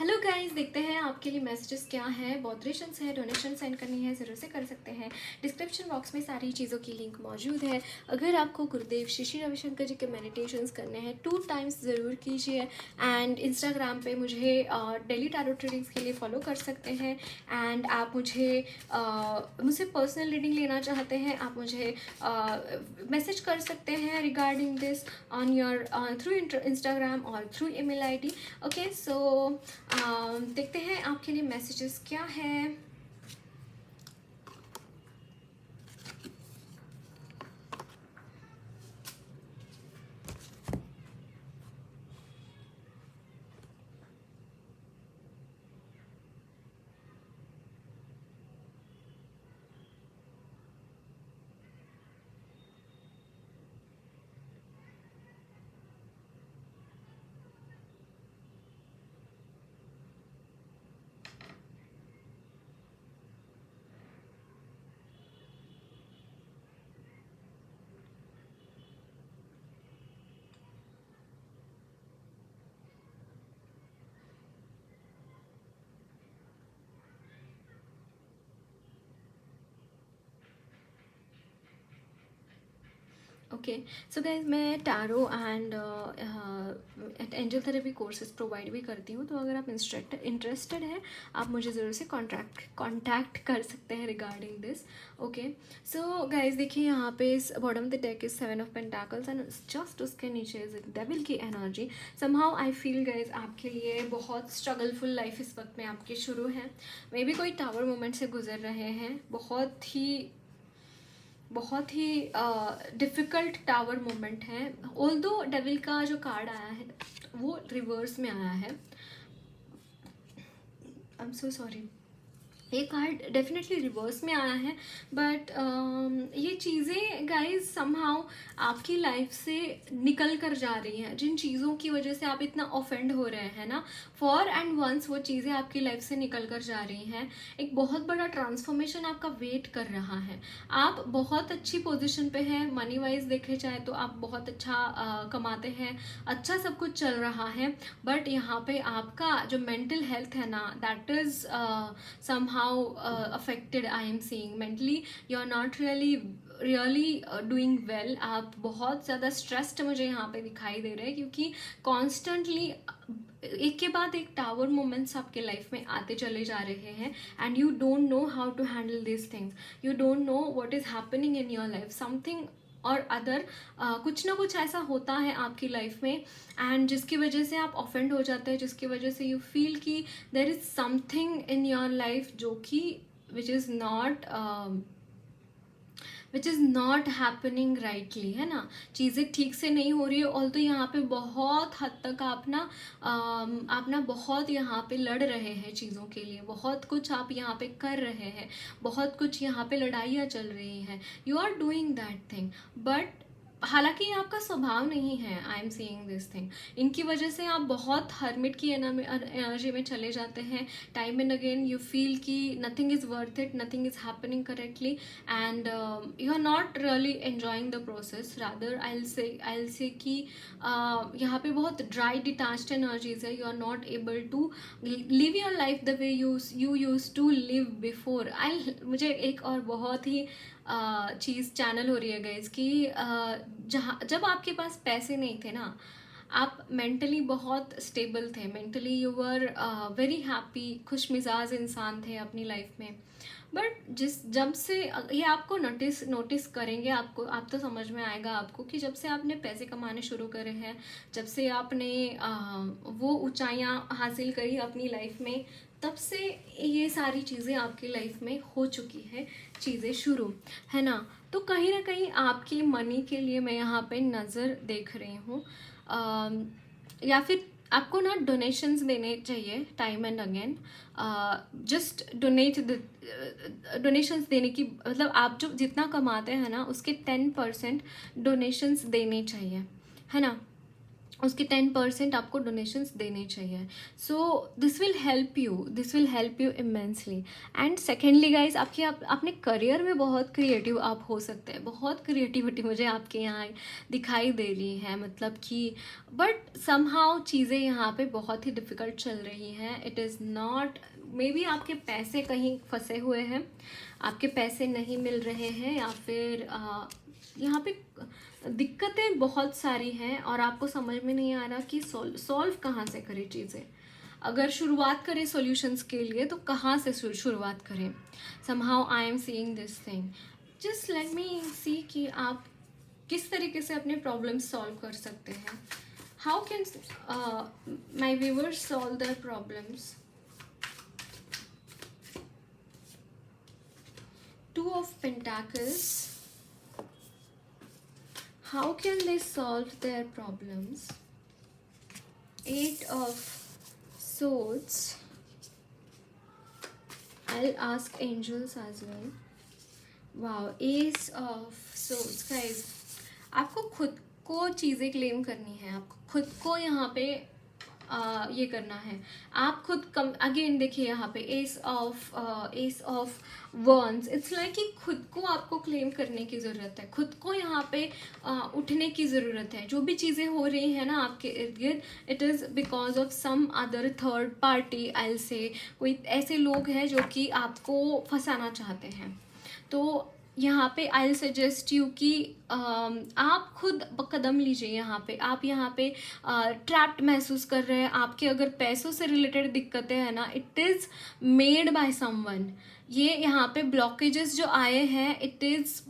Hello guys, देखते हैं आपके लिए मैसेजेस क्या है। बॉदरेशंस है, डोनेशन सेंड करनी है, ज़रूर से कर सकते हैं। डिस्क्रिप्शन बॉक्स में सारी चीज़ों की लिंक मौजूद है। अगर आपको गुरुदेव श्री श्री रविशंकर जी के मेडिटेशंस करने हैं 2 टाइम्स ज़रूर कीजिए। एंड इंस्टाग्राम पे मुझे डेली टैरो रीडिंग्स के लिए फॉलो कर सकते हैं। एंड आप मुझसे पर्सनल रीडिंग लेना चाहते हैं, आप मुझे मैसेज कर सकते हैं regarding this on your through Instagram और थ्रू ईमेल आईडी। ओके, सो देखते हैं आपके लिए मैसेजेस क्या है। ओके, सो गाइज मैं tarot and angel therapy courses provide भी करती हूँ। तो अगर आप इंटरेस्टेड हैं, आप मुझे ज़रूर से कांटेक्ट कर सकते हैं regarding this. Okay, so guys देखिए, यहाँ पे इस bottom the deck is 7 of pentacles and just उसके नीचे इज डेविल की energy. Somehow I feel guys आपके लिए बहुत स्ट्रगलफुल लाइफ इस वक्त में आपकी शुरू है। मे बी कोई टावर मोमेंट से गुजर रहे हैं, बहुत ही डिफ़िकल्ट टावर मोमेंट है। ऑल्दो डेविल का जो कार्ड आया है वो रिवर्स में आया है। आई एम सो सॉरी, ये कार्ड डेफिनेटली रिवर्स में आया है। बट ये चीज़ें गाइज समहाउ आपकी लाइफ से निकल कर जा रही हैं। जिन चीज़ों की वजह से आप इतना ऑफेंड हो रहे हैं ना, फॉर एंड वंस वो चीज़ें आपकी लाइफ से निकल कर जा रही हैं। एक बहुत बड़ा ट्रांसफॉर्मेशन आपका वेट कर रहा है। आप बहुत अच्छी पोजीशन पे हैं, मनी वाइज देखे जाए तो आप बहुत अच्छा कमाते हैं, अच्छा सब कुछ चल रहा है। बट यहाँ पे आपका जो मेंटल हेल्थ है ना, that is somehow affected. I am seeing mentally you are not really doing well. आप बहुत ज़्यादा स्ट्रेस्ड मुझे यहाँ पे दिखाई दे रहे हैं, क्योंकि कॉन्स्टेंटली एक के बाद एक टावर मोमेंट्स आपके लाइफ में आते चले जा रहे हैं। And you don't know how to handle this things, you don't know what is happening in your life. Something और अदर कुछ ना कुछ ऐसा होता है आपकी लाइफ में, एंड जिसकी वजह से आप ऑफेंड हो जाते हैं, जिसकी वजह से यू फील कि there is something in your life जो कि which is not happening rightly, है ना। चीज़ें ठीक से नहीं हो रही है। ऑल तो यहाँ पे बहुत हद तक आप ना बहुत यहाँ पे लड़ रहे हैं चीज़ों के लिए, बहुत कुछ आप यहाँ पे कर रहे हैं, बहुत कुछ यहाँ पे लड़ाइयाँ चल रही हैं। You are doing that thing, but हालांकि ये आपका स्वभाव नहीं है। I am seeing this thing, इनकी वजह से आप बहुत हर्मिट की एनर्जी में चले जाते हैं। Time and again you feel कि nothing is worth it, nothing is happening correctly, and you are not really enjoying the process. Rather I will say कि यहाँ पे बहुत ड्राई डिटैच्ड एनर्जीज है। You are not able to live your life the way you use to live before. मुझे एक और बहुत ही चीज़ channel हो रही है गाइज कि जब आपके पास पैसे नहीं थे ना, आप मेंटली बहुत स्टेबल थे, mentally you were very happy, खुश मिजाज इंसान थे अपनी लाइफ में। बट जब से ये आपको नोटिस करेंगे, आप तो समझ में आएगा आपको कि जब से आपने पैसे कमाने शुरू करे हैं, जब से आपने वो ऊंचाइयां हासिल करी अपनी लाइफ में, तब से ये सारी चीज़ें आपकी लाइफ में हो चुकी है, चीज़ें शुरू, है ना। तो कहीं ना कहीं आपकी मनी के लिए मैं यहाँ पे नज़र देख रही हूँ, या फिर आपको ना डोनेशंस देने चाहिए time and again. Just donations देने की मतलब आप जो जितना कमाते हैं ना, उसके 10% डोनेशंस देने चाहिए, है ना। उसके 10% आपको डोनेशंस देने चाहिए. So this will help you immensely. And secondly guys, अपने करियर में बहुत क्रिएटिव आप हो सकते हैं. बहुत क्रिएटिविटी मुझे आपके यहाँ दिखाई दे रही है, मतलब कि बट समहाउ चीज़ें यहाँ पे बहुत ही डिफ़िकल्ट चल रही हैं. It is not, may be आपके पैसे कहीं फंसे हुए हैं, आपके पैसे नहीं मिल रहे हैं, या फिर यहाँ पे दिक्कतें बहुत सारी हैं और आपको समझ में नहीं आ रहा कि सॉल्व कहाँ से करें चीज़ें. अगर शुरुआत करें सॉल्यूशंस के लिए तो कहाँ से शुरुआत करें. Somehow I am seeing this thing. Just let me see कि आप किस तरीके से अपने प्रॉब्लम्स सॉल्व कर सकते हैं. How can my viewers solve their problems. Two of Pentacles. How can they solve their problems? Eight of Swords. I'll ask angels as well. Wow, Ace of Swords. Guys, आपको खुद को चीज़ें claim करनी है, आपको खुद को यहाँ पे ये करना है. आप खुद कम, अगेन देखिए यहाँ पे S of wands. It's like कि खुद को आपको क्लेम करने की ज़रूरत है, खुद को यहाँ पे उठने की ज़रूरत है. जो भी चीज़ें हो रही है ना आपके इर्द गिर्द, it is because of some other third party. I say कोई ऐसे लोग हैं जो कि आपको फंसाना चाहते हैं. तो यहाँ पे आई सजेस्ट यू कि आप खुद कदम लीजिए. यहाँ पे आप यहाँ पे ट्रैप्ड महसूस कर रहे हैं. आपके अगर पैसों से रिलेटेड दिक्कतें हैं ना, it is made by someone. ये यहाँ पे ब्लॉकेजेस जो आए हैं, इट इज़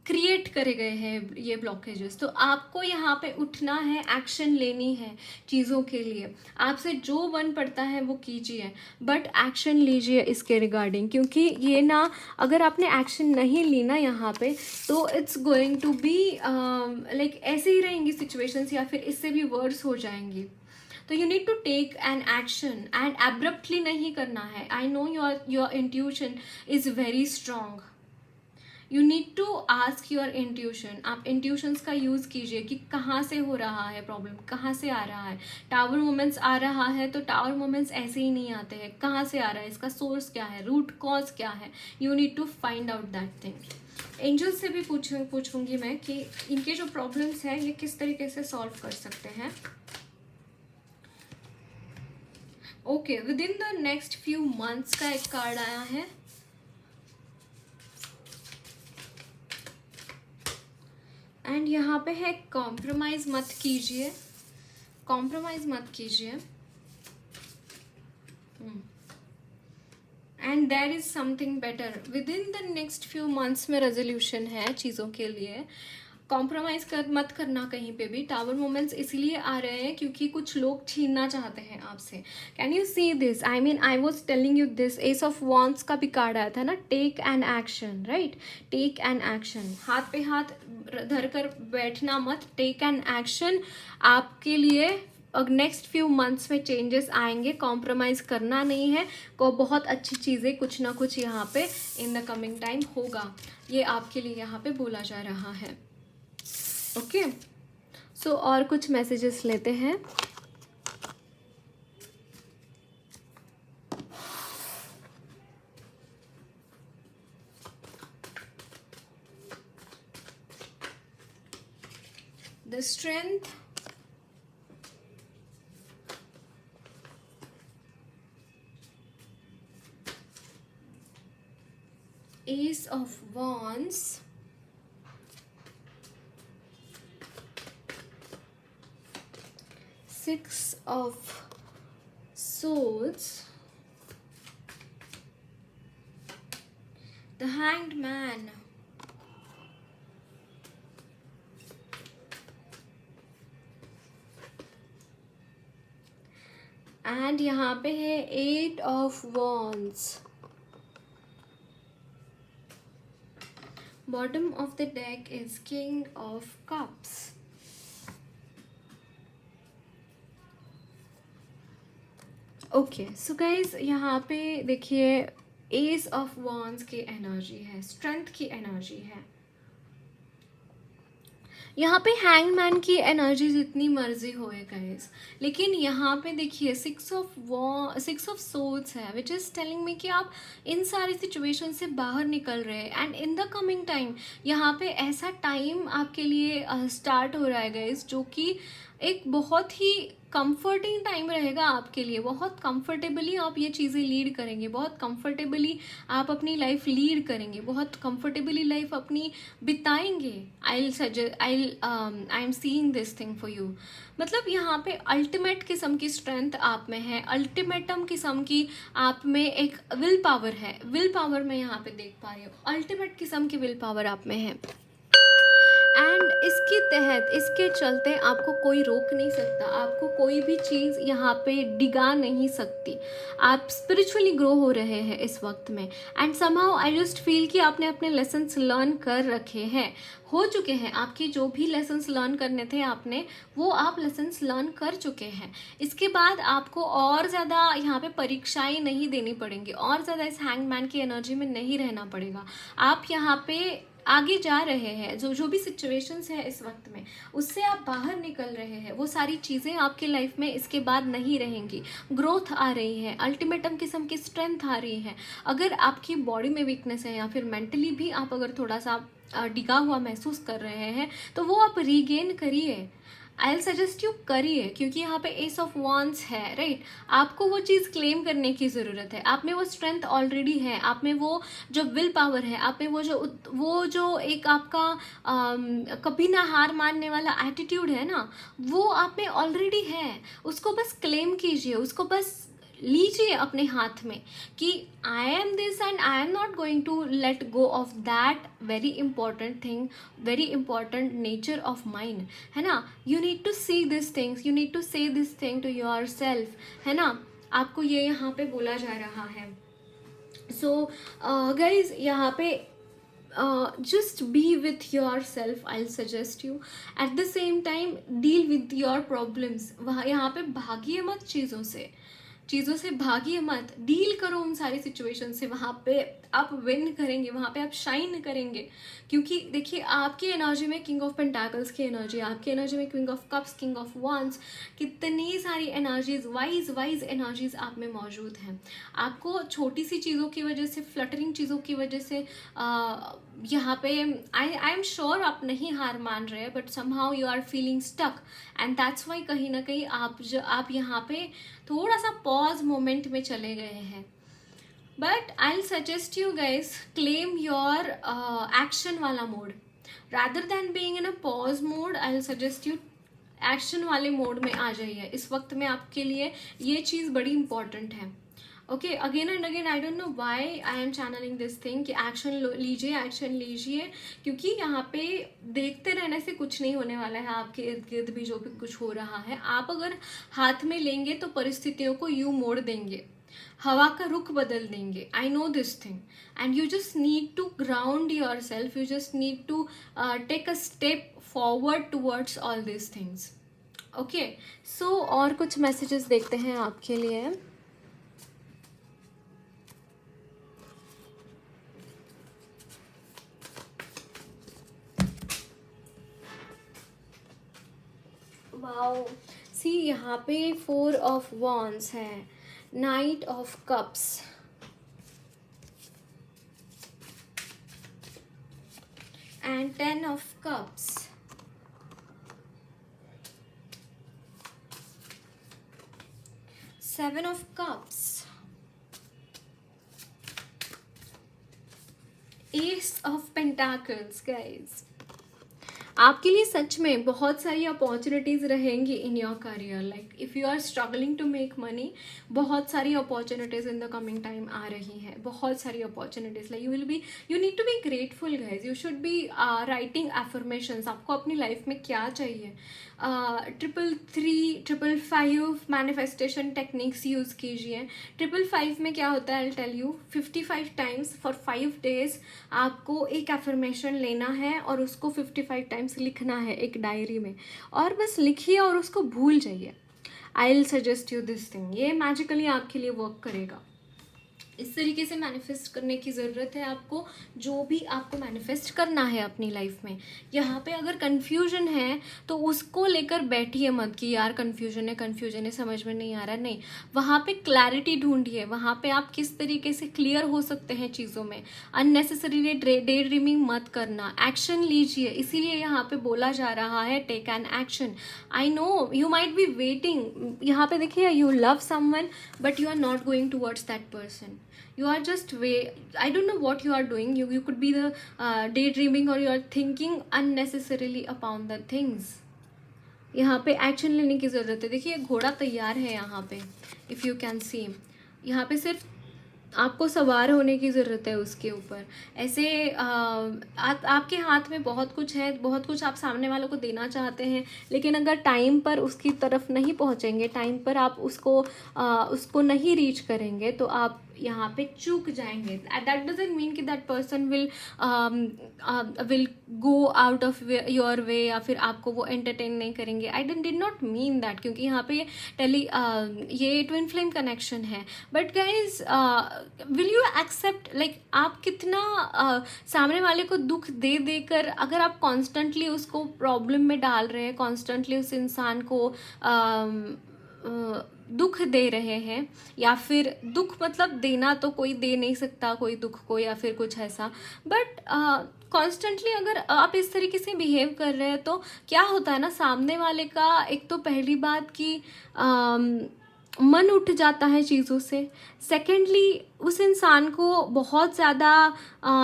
क्रिएट करे गए हैं ये ब्लॉकेजेस. तो आपको यहाँ पे उठना है, एक्शन लेनी है चीज़ों के लिए. आपसे जो बन पड़ता है वो कीजिए, बट एक्शन लीजिए इसके रिगार्डिंग. क्योंकि ये ना, अगर आपने एक्शन नहीं ली ना यहाँ पे, तो it's going to be like ऐसे ही रहेंगी सिचुएशंस, या फिर इससे भी वर्स हो जाएंगी. तो you need to take an action and abruptly नहीं करना है. I know your intuition is very strong. You need to ask your intuition. आप इंट्यूशंस का यूज़ कीजिए कि कहाँ से हो रहा है प्रॉब्लम, कहाँ से आ रहा है. टावर मोमेंट्स आ रहा है तो टावर मोमेंट्स ऐसे ही नहीं आते हैं. कहाँ से आ रहा है, इसका सोर्स क्या है, रूट कॉज क्या है. You need to find out that thing. Angel से भी पूछूंगी मैं कि इनके जो प्रॉब्लम्स हैं ये किस तरीके से सॉल्व कर सकते हैं. Okay, with in the next few months का एक कार्ड आया है. एंड यहाँ पे है कॉम्प्रोमाइज़ मत कीजिए, कॉम्प्रोमाइज़ मत कीजिए. And there is something better within the next few months में. रेजोल्यूशन है चीज़ों के लिए. कॉम्प्रोमाइज़ मत करना कहीं पे भी. टावर मोमेंट्स इसलिए आ रहे हैं क्योंकि कुछ लोग छीनना चाहते हैं आपसे. Can you see this? I mean I was telling you this. Ace of wands का भी कार्ड आया था ना, take an action, right. Take an action. हाथ पे हाथ धर कर बैठना मत. Take an action. आपके लिए नेक्स्ट फ्यू मंथ्स में चेंजेस आएंगे. कॉम्प्रोमाइज़ करना नहीं है. को बहुत अच्छी चीज़ें कुछ ना कुछ यहाँ पे इन द कमिंग टाइम होगा. ये आपके लिए यहाँ पे बोला जा रहा है. ओके, सो और कुछ मैसेजेस लेते हैं. The strength, S of wands, Six of Swords, the Hanged Man, and यहाँ पे है Eight of Wands. Bottom of the deck is King of Cups. Okay, so guys यहाँ पे देखिए एस ऑफ वॉन्ड्स की एनर्जी है, स्ट्रेंथ की energy है. यहाँ पे हैंगमैन की एनर्जी जितनी मर्जी होए गाइस, लेकिन यहाँ पे देखिए सिक्स ऑफ सोर्ड्स है, विच इज़ टेलिंग मी कि आप इन सारी सिचुएशन से बाहर निकल रहे हैं। And in the coming time यहाँ पे ऐसा टाइम आपके लिए स्टार्ट हो रहा है गाइस, जो कि एक बहुत ही कंफर्टिंग टाइम रहेगा आपके लिए। बहुत कंफर्टेबली आप ये चीज़ें लीड करेंगे, बहुत कंफर्टेबली आप अपनी लाइफ लीड करेंगे, बहुत कंफर्टेबली लाइफ अपनी बिताएंगे। आई am seeing this thing for you. मतलब यहाँ पे अल्टीमेट किस्म की स्ट्रेंथ आप में है, अल्टीमेटम किस्म की आप में एक विल पावर है। विल पावर मैं यहाँ पे देख पा रही हूँ, अल्टीमेट किस्म की विल पावर आप में है। एंड इसके तहत, इसके चलते आपको कोई रोक नहीं सकता, आपको कोई भी चीज़ यहाँ पे डिगा नहीं सकती। आप स्पिरिचुअली ग्रो हो रहे हैं इस वक्त में। And somehow I just feel कि आपने अपने लेसन्स लर्न कर रखे हैं, हो चुके हैं। आपके जो भी लेसन्स लर्न करने थे आपने, वो आप लेसन्स लर्न कर चुके हैं। इसके बाद आपको और ज़्यादा यहाँ पे परीक्षाएं नहीं देनी पड़ेंगी, और ज़्यादा इस हैंगमैन की एनर्जी में नहीं रहना पड़ेगा। आप यहाँ पे आगे जा रहे हैं। जो भी सिचुएशंस है इस वक्त में, उससे आप बाहर निकल रहे हैं। वो सारी चीज़ें आपके लाइफ में इसके बाद नहीं रहेंगी। ग्रोथ आ रही है, अल्टीमेटम किस्म की स्ट्रेंथ आ रही है। अगर आपकी बॉडी में वीकनेस है या फिर मेंटली भी आप अगर थोड़ा सा डिगा हुआ महसूस कर रहे हैं, तो वो आप रीगेन करिए। आई विल सजेस्ट यू करिए, क्योंकि यहाँ पे एस ऑफ वांड्स है, राइट। आपको वो चीज़ क्लेम करने की ज़रूरत है। आप में वो स्ट्रेंथ ऑलरेडी है, आप में वो जो विल पावर है, आप में वो जो एक आपका कभी ना हार मानने वाला एटीट्यूड है ना, वो आप में ऑलरेडी है। उसको बस क्लेम कीजिए, उसको बस लीजिए अपने हाथ में कि I am this and I am not going to let go of that very important thing, very important nature of mind, है ना। You need to see this things, you need to say this thing to yourself, है ना। आपको ये यहाँ पे बोला जा रहा है। सो गाइज यहाँ पे just be with yourself, I'll suggest you। at the same time deal with your problems। वहाँ यहाँ पे भागिए मत चीज़ों से भागिए मत, डील करो उन सारी सिचुएशन से। वहाँ पे आप विन करेंगे, वहाँ पे आप शाइन करेंगे। क्योंकि देखिए आपकी एनर्जी में किंग ऑफ पेंटाकल्स की एनर्जी, आपकी एनर्जी में queen of cups, king of wands, कितनी सारी एनर्जीज, वाइज एनर्जीज आप में मौजूद हैं। आपको छोटी सी चीज़ों की वजह से, फ्लटरिंग चीज़ों की वजह से यहाँ पे आई एम श्योर आप नहीं हार मान रहे, but somehow you are feeling stuck. And that's why कहीं ना कहीं आप यहाँ पे थोड़ा सा पॉज मोमेंट में चले गए हैं। But I will suggest you guys, claim your action वाला mode rather than being in a pause mode. I will suggest you action वाले मोड में आ जाइए। इस वक्त में आपके लिए ये चीज़ बड़ी इंपॉर्टेंट है। Okay, again and again I don't know why I am channeling this thing कि एक्शन लीजिए, क्योंकि यहाँ पे देखते रहने से कुछ नहीं होने वाला है। आपके इर्द गिर्द भी जो भी कुछ हो रहा है, आप अगर हाथ में लेंगे तो परिस्थितियों को यूं मोड़ देंगे, हवा का रुख बदल देंगे। I know this thing and you just need to ground yourself, you just need to take a step forward towards all this things. Okay, so और कुछ मैसेजेस देखते हैं आपके लिए। वाओ, सी यहाँ पे 4 ऑफ वॉन्ड्स है, knight of cups, and 10 of cups, seven of cups, ace of pentacles. Guys आपके लिए सच में बहुत सारी अपॉर्चुनिटीज़ रहेंगी in your career. Like if you are struggling to make money, बहुत सारी opportunities in the coming time आ रही हैं, बहुत सारी opportunities. Like you need to be grateful guys, you should be writing affirmations. आपको अपनी लाइफ में क्या चाहिए, 333, 555 मैनिफेस्टेशन टेक्निक्स यूज़ कीजिए। 555 में क्या होता है, I tell you, 55 times for 5 days आपको एक एफर्मेशन लेना है और उसको 55 टाइम्स लिखना है एक डायरी में, और बस लिखिए और उसको भूल जाइए। आई will suggest you this thing, ये मैजिकली आपके लिए वर्क करेगा। इस तरीके से मैनिफेस्ट करने की ज़रूरत है आपको, जो भी आपको मैनिफेस्ट करना है अपनी लाइफ में। यहाँ पे अगर कन्फ्यूजन है तो उसको लेकर बैठिए मत कि यार कन्फ्यूजन है समझ में नहीं आ रहा, नहीं, वहाँ पे क्लैरिटी ढूंढिए, वहाँ पे आप किस तरीके से क्लियर हो सकते हैं चीज़ों में। अननेसेसरीली डे ड्रीमिंग मत करना, एक्शन लीजिए, इसीलिए यहाँ पे बोला जा रहा है take an action. I know you might be waiting, यहाँ पे देखिए you love someone but you are not going towards that person, you are just I don't know what you are doing, you could be the daydreaming or you are thinking unnecessarily upon the things। यहाँ पे action लेने की ज़रूरत है। देखिए घोड़ा तैयार है यहाँ पे, इफ़ यू कैन सी, यहाँ पे सिर्फ आपको सवार होने की ज़रूरत है उसके ऊपर। ऐसे आपके हाथ में बहुत कुछ है, बहुत कुछ आप सामने वालों को देना चाहते हैं, लेकिन अगर टाइम पर उसकी तरफ नहीं पहुंचेंगे, टाइम पर आप उसको नहीं रीच करेंगे तो आप यहाँ पे चूक जाएंगे। दैट डजंट मीन कि that person will go out of your way या फिर आपको वो एंटरटेन नहीं करेंगे। I did not mean that, क्योंकि यहाँ पे ये ट्विन फ्लेम कनेक्शन है। But guys will you accept, like आप कितना सामने वाले को दुख दे देकर अगर आप कॉन्स्टेंटली उसको प्रॉब्लम में डाल रहे हैं, कॉन्स्टेंटली उस इंसान को दुख दे रहे हैं, या फिर दुख मतलब देना तो कोई दे नहीं सकता कोई दुख को या फिर कुछ ऐसा, बट कॉन्स्टेंटली अगर आप इस तरीके से बिहेव कर रहे हैं तो क्या होता है ना, सामने वाले का एक तो पहली बात कि मन उठ जाता है चीज़ों से, सेकेंडली उस इंसान को बहुत ज़्यादा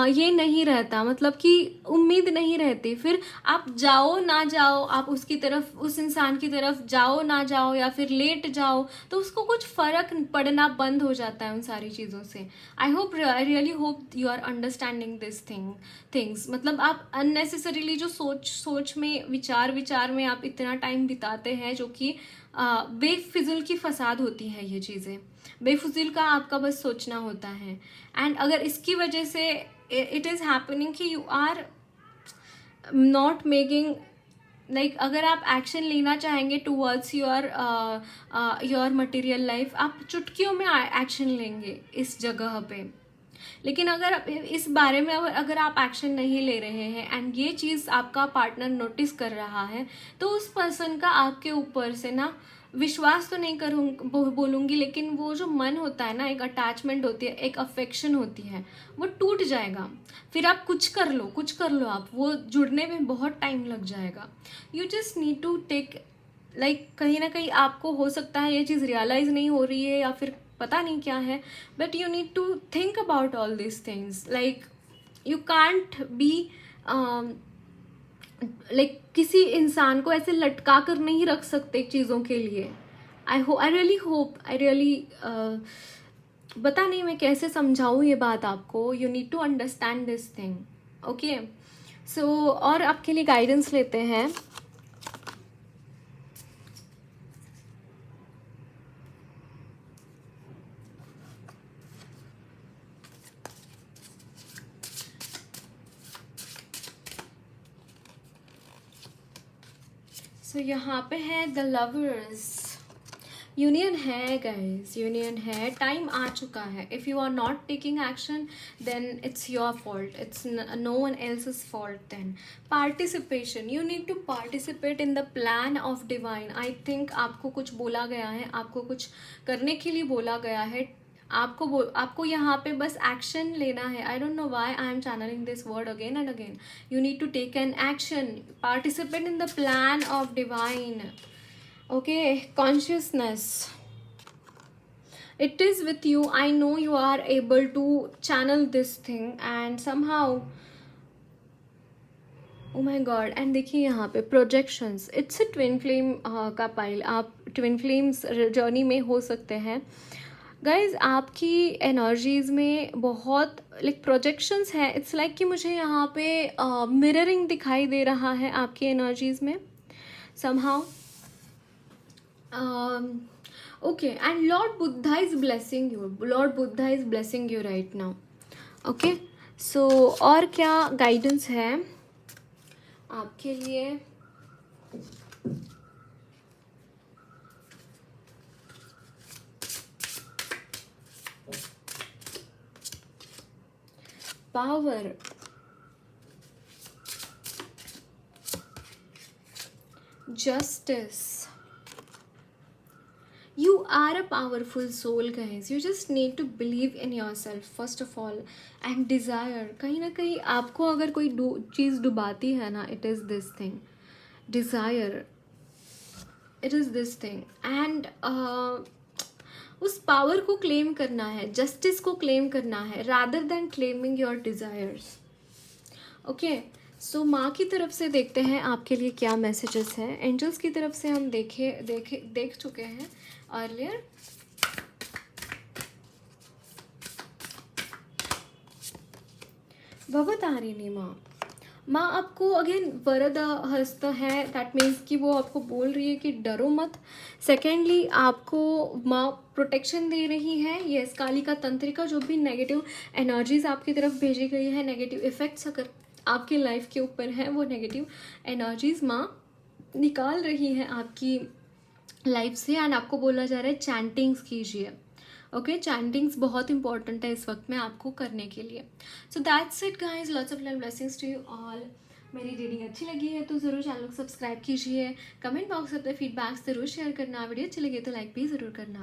ये नहीं रहता, मतलब कि उम्मीद नहीं रहती। फिर आप जाओ ना जाओ, आप उसकी तरफ, उस इंसान की तरफ जाओ ना जाओ या फिर लेट जाओ, तो उसको कुछ फ़र्क पड़ना बंद हो जाता है उन सारी चीज़ों से। I really hope you are understanding this things. मतलब आप अननेसेसरीली जो सोच में विचार में आप इतना टाइम बिताते हैं, जो कि बेफिजुल की फसाद होती है ये चीज़ें, बेफिजुल का आपका बस सोचना होता है। एंड अगर इसकी वजह से इट इज़ हैपनिंग कि you are not making, like अगर आप एक्शन लेना चाहेंगे टूवर्ड्स योर मटेरियल लाइफ, आप चुटकियों में एक्शन लेंगे इस जगह पे। लेकिन अगर इस बारे में अगर आप एक्शन नहीं ले रहे हैं एंड ये चीज़ आपका पार्टनर नोटिस कर रहा है, तो उस पर्सन का आपके ऊपर से ना विश्वास तो नहीं बोलूँगी, लेकिन वो जो मन होता है ना, एक अटैचमेंट होती है, एक अफेक्शन होती है, वो टूट जाएगा। फिर आप कुछ कर लो आप, वो जुड़ने में बहुत टाइम लग जाएगा। You just need to take, like कहीं ना कहीं आपको हो सकता है ये चीज़ रियलाइज़ नहीं हो रही है या फिर पता नहीं क्या है, but you need to think about all this things. Like you can't be like किसी इंसान को ऐसे लटका कर नहीं रख सकते चीज़ों के लिए। आई रियली होप, पता नहीं मैं कैसे समझाऊँ ये बात आपको। You need to understand this thing, okay. So और आपके लिए गाइडेंस लेते हैं। सो यहाँ पे है द लवर्स, यूनियन है गाइज, यूनियन है, टाइम आ चुका है। If you are not taking action then it's your fault, it's no one else's fault. Then participation, you need to participate in the plan of divine. I think आपको कुछ बोला गया है, आपको कुछ करने के लिए बोला गया है, आपको यहाँ पे बस एक्शन लेना है। I don't know why I am channeling this word again and again. You need to take an action, participate in the plan of divine, okay, consciousness, it is with you. I know you are able to channel this thing and somehow, oh my god। and देखिए यहाँ पे projections, it's a twin flame का pile, आप twin flames journey में हो सकते हैं guys. आपकी एनर्जीज में बहुत लाइक प्रोजेक्शंस है, इट्स लाइक कि मुझे यहाँ पे मिररिंग दिखाई दे रहा है आपकी एनर्जीज में somehow। Okay, and Lord Buddha is blessing you, Lord Buddha is blessing you right now, okay। so और क्या गाइडेंस है आपके लिए? Power, justice. You are a powerful soul, guys. You just need to believe in yourself first of all. And desire, कहीं ना कहीं आपको अगर कोई चीज़ डुबाती है ना, it is this thing, desire. It is this thing. And उस पावर को क्लेम करना है, जस्टिस को क्लेम करना है, rather than claiming your desires. Okay, so माँ की तरफ से देखते हैं आपके लिए क्या मैसेजेस हैं. एंजल्स की तरफ से हम देख चुके हैं अर्लियर. भवतारिणी माँ आपको अगेन वरद हस्त है. दैट मीन्स कि वो आपको बोल रही है कि डरो मत. सेकेंडली आपको माँ प्रोटेक्शन दे रही है. यस, कालिका तंत्रिका, जो भी नेगेटिव एनर्जीज आपकी तरफ भेजी गई है, नेगेटिव इफेक्ट्स अगर आपकी लाइफ के ऊपर है, वो नेगेटिव एनर्जीज माँ निकाल रही है आपकी लाइफ से. एंड आपको बोला जा रहा है चैंटिंग्स कीजिए. ओके, चैंटिंग्स बहुत इंपॉर्टेंट है इस वक्त में आपको करने के लिए. So that's it guys. Lots of love, blessings to you all. मेरी रीडिंग अच्छी लगी है तो ज़रूर चैनल को सब्सक्राइब कीजिए. कमेंट बॉक्स में अपने फीडबैक्स ज़रूर शेयर करना. वीडियो अच्छी लगी तो लाइक भी ज़रूर करना.